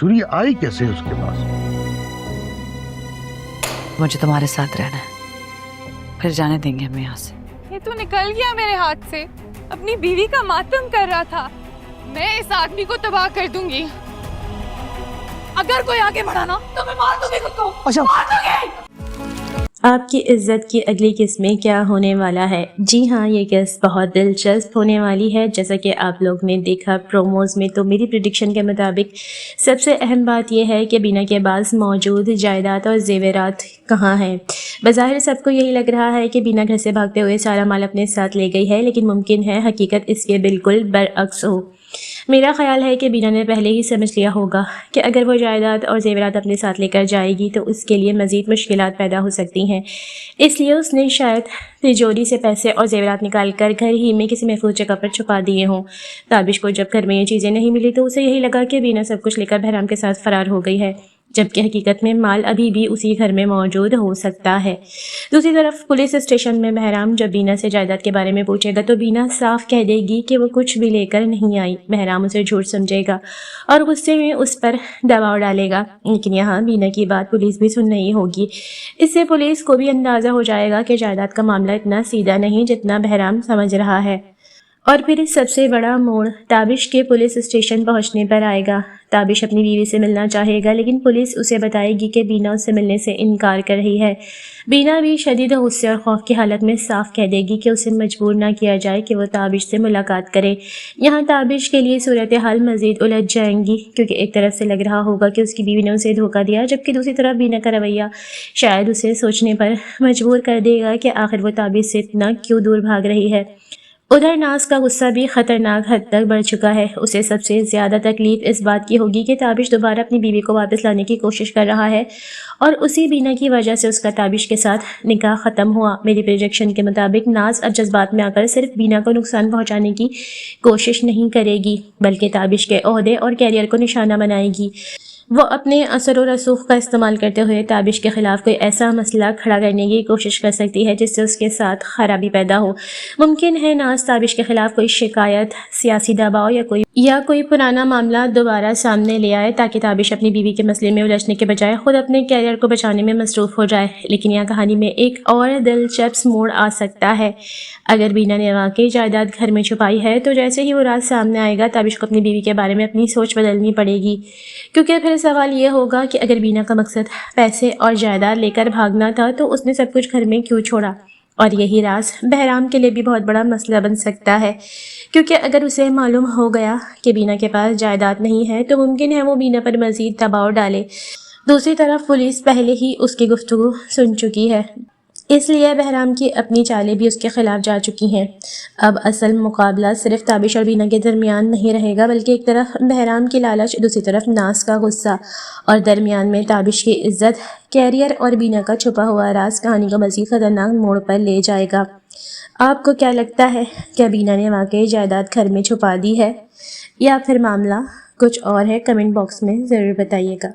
छुरी आई कैसे उसके पास? मुझे तुम्हारे साथ रहना है, फिर जाने देंगे हम यहाँ से। ये तो निकल गया मेरे हाथ से। अपनी बीवी का मातम कर रहा था। मैं इस आदमी को तबाह कर दूंगी। अगर कोई आगे बढ़ा ना तो मैं मार दूंगी खुद को। मार दूंगी। आपकी इज्जत की अगली किस्त में क्या होने वाला है? जी हाँ, ये किस्त बहुत दिलचस्प होने वाली है। जैसा कि आप लोग ने देखा प्रोमोज में, तो मेरी प्रेडिक्शन के मुताबिक सबसे अहम बात यह है कि बीना के पास मौजूद जायदाद और जेवरात कहाँ हैं। बज़ाहिर सबको यही लग रहा है कि बीना घर से भागते हुए सारा माल अपने साथ ले गई है, लेकिन मुमकिन है हकीकत इसके बिल्कुल बरअक्स हो। मेरा ख्याल है कि बीना ने पहले ही समझ लिया होगा कि अगर वो जायदाद और जेवरात अपने साथ लेकर जाएगी तो उसके लिए मज़ीद मुश्किलात पैदा हो सकती हैं। इसलिए उसने शायद तिजोरी से पैसे और जेवरात निकाल कर घर ही में किसी महफूज जगह पर छुपा दिए हों। ताबिश को जब घर में ये चीज़ें नहीं मिली तो उसे यही लगा कि बीना सब कुछ लेकर बहराम के साथ फ़रार हो गई है, जबकि हकीकत में माल अभी भी उसी घर में मौजूद हो सकता है। दूसरी तरफ पुलिस स्टेशन में बहराम जब बीना से जायदाद के बारे में पूछेगा तो बीना साफ कह देगी कि वो कुछ भी लेकर नहीं आई। बहराम उसे झूठ समझेगा और गुस्से में उस पर दबाव डालेगा, लेकिन यहाँ बीना की बात पुलिस भी सुन रही होगी। इससे पुलिस को भी अंदाज़ा हो जाएगा कि जायदाद का मामला इतना सीधा नहीं जितना बहराम समझ रहा है। और फिर सबसे बड़ा मोड़ ताबिश के पुलिस स्टेशन पहुंचने पर आएगा। ताबिश अपनी बीवी से मिलना चाहेगा, लेकिन पुलिस उसे बताएगी कि बीना उससे मिलने से इनकार कर रही है। बीना भी शदीद गुस्से और खौफ की हालत में साफ कह देगी कि उसे मजबूर ना किया जाए कि वो ताबिश से मुलाकात करे। यहाँ ताबिश के लिए सूरत हाल मज़ीद उलझ जाएंगी, क्योंकि एक तरफ से लग रहा होगा कि उसकी बीवी ने उसे धोखा दिया, जबकि दूसरी तरफ बीना का रवैया शायद उसे सोचने पर मजबूर कर देगा कि आखिर वो ताबिश से इतना क्यों दूर भाग रही है। उधर नाज का गुस्सा भी ख़तरनाक हद तक बढ़ चुका है। उसे सबसे ज़्यादा तकलीफ़ इस बात की होगी कि ताबिश दोबारा अपनी बीवी को वापस लाने की कोशिश कर रहा है और उसी बीना की वजह से उसका ताबिश के साथ निकाह ख़त्म हुआ। मेरी प्रोजेक्शन के मुताबिक नाज अब जज्बात में आकर सिर्फ बीना को नुकसान पहुंचाने की कोशिश नहीं करेगी, बल्कि ताबिश के ओहदे और कैरियर को निशाना बनाएगी। वो अपने असर और रसूख का इस्तेमाल करते हुए ताबिश के ख़िलाफ़ कोई ऐसा मसला खड़ा करने की कोशिश कर सकती है जिससे उसके साथ खराबी पैदा हो। मुमकिन है नाज ताबिश के ख़िलाफ़ कोई शिकायत, सियासी दबाव या कोई पुराना मामला दोबारा सामने ले आए, ताकि ताबिश अपनी बीवी के मसले में उलझने के बजाय खुद अपने कैरियर को बचाने में मसरूफ़ हो जाए। लेकिन यह कहानी में एक और दिलचस्प मोड़ आ सकता है। अगर बीना ने वाकई जायदाद घर में छुपाई है तो जैसे ही वो राज सामने आएगा ताबिश को अपनी बीवी के बारे में अपनी सोच बदलनी पड़ेगी, क्योंकि फिर सवाल ये होगा कि अगर बीना का मकसद पैसे और जायदाद लेकर भागना था तो उसने सब कुछ घर में क्यों छोड़ा। और यही राज बहराम के लिए भी बहुत बड़ा मसला बन सकता है, क्योंकि अगर उसे मालूम हो गया कि बीना के पास जायदाद नहीं है तो मुमकिन है वो बीना पर मज़ीद दबाव डाले। दूसरी तरफ पुलिस पहले ही उसकी गुफ्तगू सुन चुकी है, इसलिए बहराम की अपनी चालें भी उसके खिलाफ जा चुकी हैं। अब असल मुकाबला सिर्फ ताबिश और बीना के दरमियान नहीं रहेगा, बल्कि एक तरफ बहराम की लालच, दूसरी तरफ नाज का गुस्सा और दरमियान में ताबिश की इज्जत, कैरियर और बीना का छुपा हुआ राज कहानी को मज़ीद ख़तरनाक मोड़ पर ले जाएगा। आपको क्या लगता है, क्या बीना ने वाकई जायदाद घर में छुपा दी है या फिर मामला कुछ और है? कमेंट बॉक्स में ज़रूर बताइएगा।